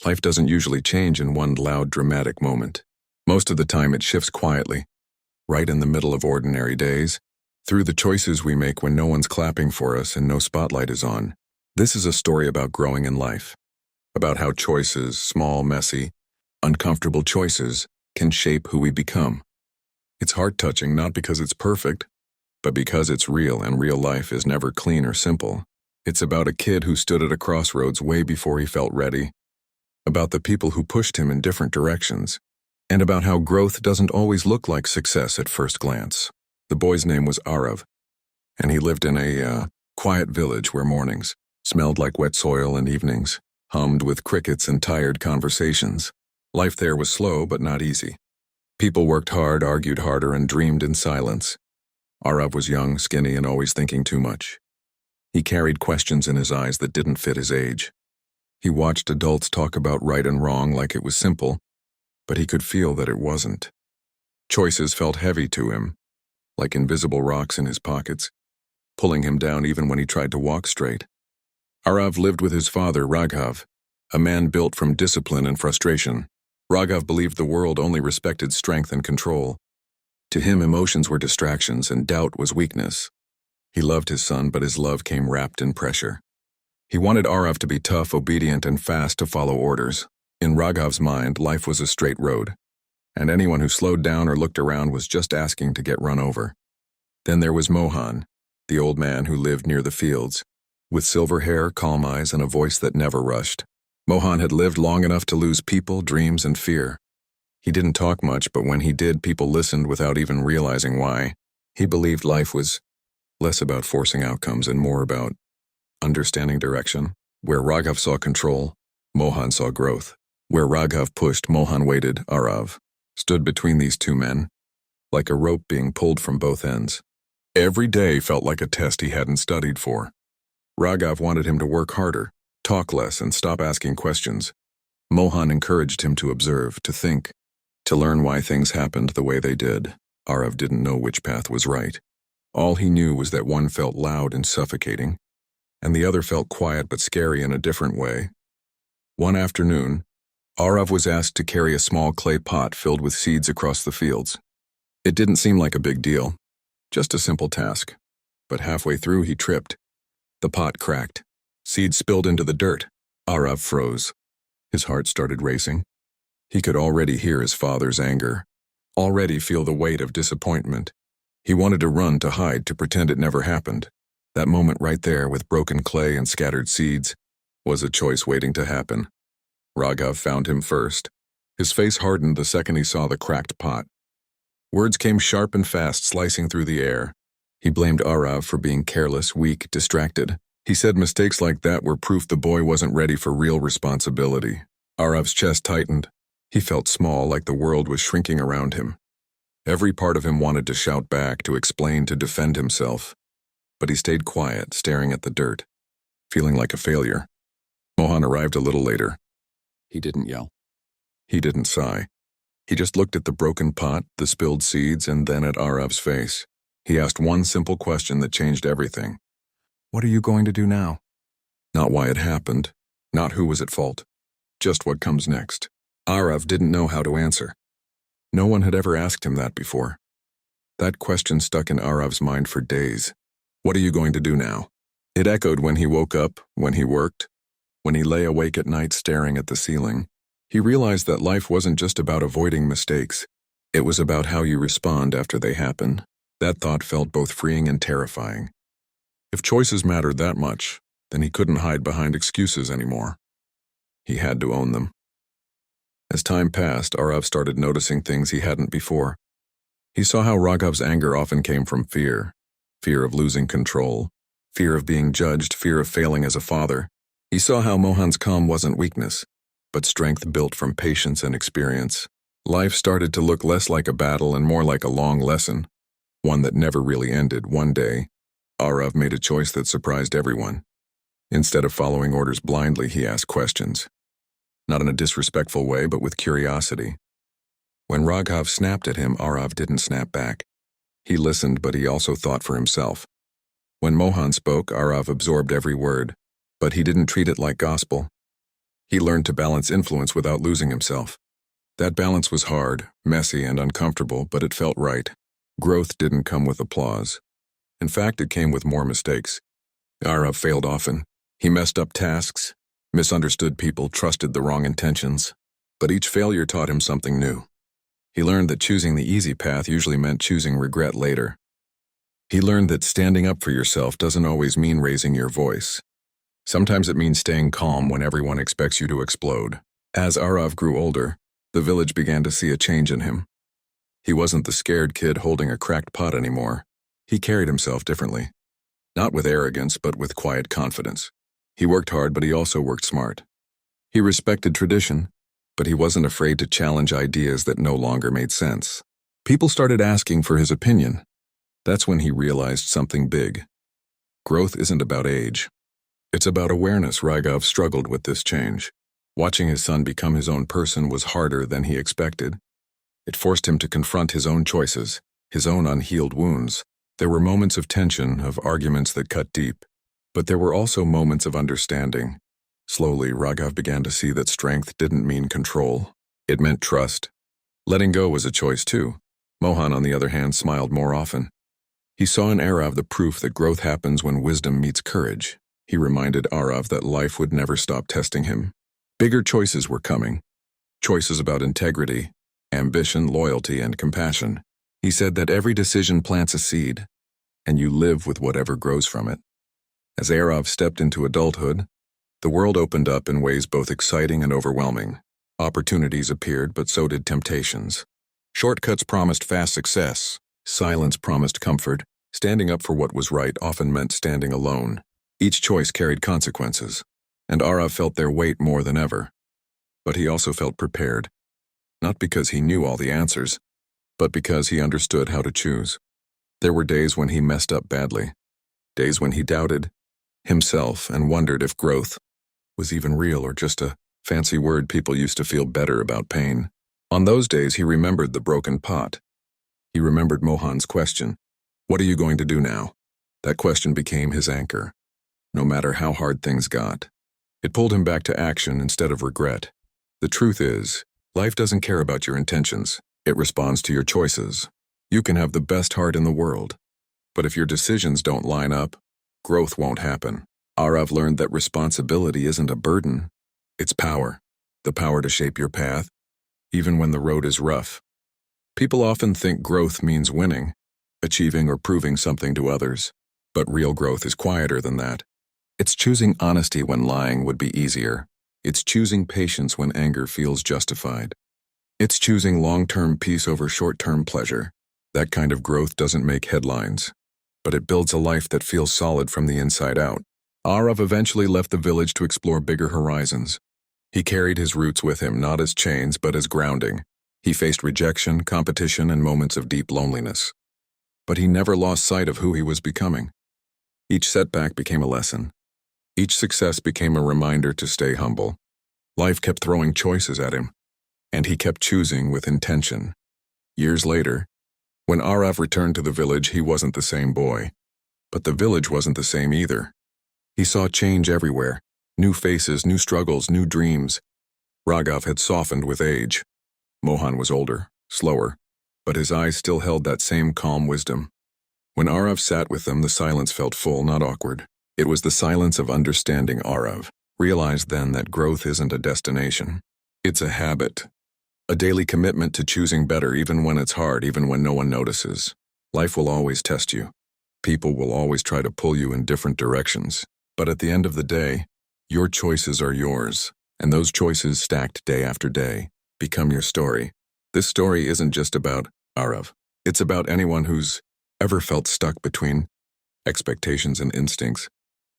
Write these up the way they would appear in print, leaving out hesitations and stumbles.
Life doesn't usually change in one loud, dramatic moment. Most of the time it shifts quietly, right in the middle of ordinary days, through the choices we make when no one's clapping for us and no spotlight is on. This is a story about growing in life, about how choices, small, messy, uncomfortable choices, can shape who we become. It's heart-touching not because it's perfect, but because it's real, and real life is never clean or simple. It's about a kid who stood at a crossroads way before he felt ready, about the people who pushed him in different directions, and about how growth doesn't always look like success at first glance. The boy's name was Arav, and he lived in a quiet village where mornings smelled like wet soil and evenings hummed with crickets and tired conversations. Life there was slow but not easy. People worked hard, argued harder, and dreamed in silence. Arav was young, skinny, and always thinking too much. He carried questions in his eyes that didn't fit his age. He watched adults talk about right and wrong like it was simple, but he could feel that it wasn't. Choices felt heavy to him, like invisible rocks in his pockets, pulling him down even when he tried to walk straight. Arav lived with his father, Raghav, a man built from discipline and frustration. Raghav believed the world only respected strength and control. To him, emotions were distractions and doubt was weakness. He loved his son, but his love came wrapped in pressure. He wanted Arav to be tough, obedient, and fast to follow orders. In Raghav's mind, life was a straight road, and anyone who slowed down or looked around was just asking to get run over. Then there was Mohan, the old man who lived near the fields, with silver hair, calm eyes, and a voice that never rushed. Mohan had lived long enough to lose people, dreams, and fear. He didn't talk much, but when he did, people listened without even realizing why. He believed life was less about forcing outcomes and more about understanding direction. Where Raghav saw control, Mohan saw growth. Where Raghav pushed, Mohan waited. Arav stood between these two men, like a rope being pulled from both ends. Every day felt like a test he hadn't studied for. Raghav wanted him to work harder, talk less, and stop asking questions. Mohan encouraged him to observe, to think, to learn why things happened the way they did. Arav didn't know which path was right. All he knew was that one felt loud and suffocating, and the other felt quiet but scary in a different way. One afternoon, Arav was asked to carry a small clay pot filled with seeds across the fields. It didn't seem like a big deal, just a simple task. But halfway through, he tripped. The pot cracked. Seeds spilled into the dirt. Arav froze. His heart started racing. He could already hear his father's anger, already feel the weight of disappointment. He wanted to run, to hide, to pretend it never happened. That moment right there, with broken clay and scattered seeds, was a choice waiting to happen. Raghav found him first. His face hardened the second he saw the cracked pot. Words came sharp and fast, slicing through the air. He blamed Arav for being careless, weak, distracted. He said mistakes like that were proof the boy wasn't ready for real responsibility. Arav's chest tightened. He felt small, like the world was shrinking around him. Every part of him wanted to shout back, to explain, to defend himself. But he stayed quiet, staring at the dirt, feeling like a failure. Mohan arrived a little later. He didn't yell. He didn't sigh. He just looked at the broken pot, the spilled seeds, and then at Arav's face. He asked one simple question that changed everything. "What are you going to do now?" Not why it happened, not who was at fault, just what comes next. Arav didn't know how to answer. No one had ever asked him that before. That question stuck in Arav's mind for days. What are you going to do now? It echoed when he woke up, when he worked, when he lay awake at night staring at the ceiling. He realized that life wasn't just about avoiding mistakes. It was about how you respond after they happen. That thought felt both freeing and terrifying. If choices mattered that much, then he couldn't hide behind excuses anymore. He had to own them. As time passed, Arav started noticing things he hadn't before. He saw how Raghav's anger often came from fear. Fear of losing control, fear of being judged, fear of failing as a father. He saw how Mohan's calm wasn't weakness, but strength built from patience and experience. Life started to look less like a battle and more like a long lesson, one that never really ended. One day, Arav made a choice that surprised everyone. Instead of following orders blindly, he asked questions. Not in a disrespectful way, but with curiosity. When Raghav snapped at him, Arav didn't snap back. He listened, but he also thought for himself. When Mohan spoke, Arav absorbed every word, but he didn't treat it like gospel. He learned to balance influence without losing himself. That balance was hard, messy, and uncomfortable, but it felt right. Growth didn't come with applause. In fact, it came with more mistakes. Arav failed often. He messed up tasks, misunderstood people, trusted the wrong intentions. But each failure taught him something new. He learned that choosing the easy path usually meant choosing regret later. He learned that standing up for yourself doesn't always mean raising your voice. Sometimes it means staying calm when everyone expects you to explode. As Arav grew older, the village began to see a change in him. He wasn't the scared kid holding a cracked pot anymore. He carried himself differently. Not with arrogance, but with quiet confidence. He worked hard, but he also worked smart. He respected tradition, but he wasn't afraid to challenge ideas that no longer made sense. People started asking for his opinion. That's when he realized something big. Growth isn't about age. It's about awareness. Raghav struggled with this change. Watching his son become his own person was harder than he expected. It forced him to confront his own choices, his own unhealed wounds. There were moments of tension, of arguments that cut deep. But there were also moments of understanding. Slowly, Raghav began to see that strength didn't mean control. It meant trust. Letting go was a choice too. Mohan, on the other hand, smiled more often. He saw in Arav the proof that growth happens when wisdom meets courage. He reminded Arav that life would never stop testing him. Bigger choices were coming. Choices about integrity, ambition, loyalty, and compassion. He said that every decision plants a seed, and you live with whatever grows from it. As Arav stepped into adulthood, the world opened up in ways both exciting and overwhelming. Opportunities appeared, but so did temptations. Shortcuts promised fast success. Silence promised comfort. Standing up for what was right often meant standing alone. Each choice carried consequences, and Arav felt their weight more than ever. But he also felt prepared, not because he knew all the answers, but because he understood how to choose. There were days when he messed up badly, days when he doubted himself and wondered if growth was even real or just a fancy word people used to feel better about pain. On those days, he remembered the broken pot. He remembered Mohan's question, "What are you going to do now?" That question became his anchor. No matter how hard things got, it pulled him back to action instead of regret. The truth is, life doesn't care about your intentions. It responds to your choices. You can have the best heart in the world, but if your decisions don't line up, growth won't happen. Arav learned that responsibility isn't a burden. It's power. The power to shape your path, even when the road is rough. People often think growth means winning, achieving or proving something to others. But real growth is quieter than that. It's choosing honesty when lying would be easier. It's choosing patience when anger feels justified. It's choosing long-term peace over short-term pleasure. That kind of growth doesn't make headlines, but it builds a life that feels solid from the inside out. Arav eventually left the village to explore bigger horizons. He carried his roots with him, not as chains, but as grounding. He faced rejection, competition, and moments of deep loneliness. But he never lost sight of who he was becoming. Each setback became a lesson. Each success became a reminder to stay humble. Life kept throwing choices at him, and he kept choosing with intention. Years later, when Arav returned to the village, he wasn't the same boy. But the village wasn't the same either. He saw change everywhere. New faces, new struggles, new dreams. Raghav had softened with age. Mohan was older, slower, but his eyes still held that same calm wisdom. When Arav sat with them, the silence felt full, not awkward. It was the silence of understanding. Arav realized then that growth isn't a destination. It's a habit. A daily commitment to choosing better even when it's hard, even when no one notices. Life will always test you. People will always try to pull you in different directions. But at the end of the day, your choices are yours, and those choices stacked day after day become your story. This story isn't just about Arav. It's about anyone who's ever felt stuck between expectations and instincts,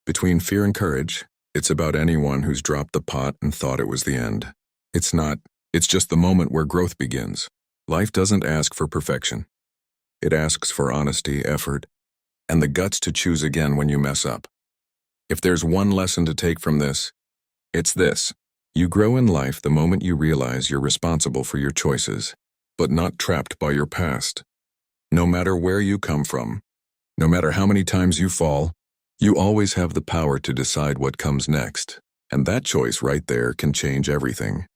between fear and courage. It's about anyone who's dropped the pot and thought it was the end. It's not. It's just the moment where growth begins. Life doesn't ask for perfection. It asks for honesty, effort, and the guts to choose again when you mess up. If there's one lesson to take from this, it's this. You grow in life the moment you realize you're responsible for your choices, but not trapped by your past. No matter where you come from, no matter how many times you fall, you always have the power to decide what comes next. And that choice right there can change everything.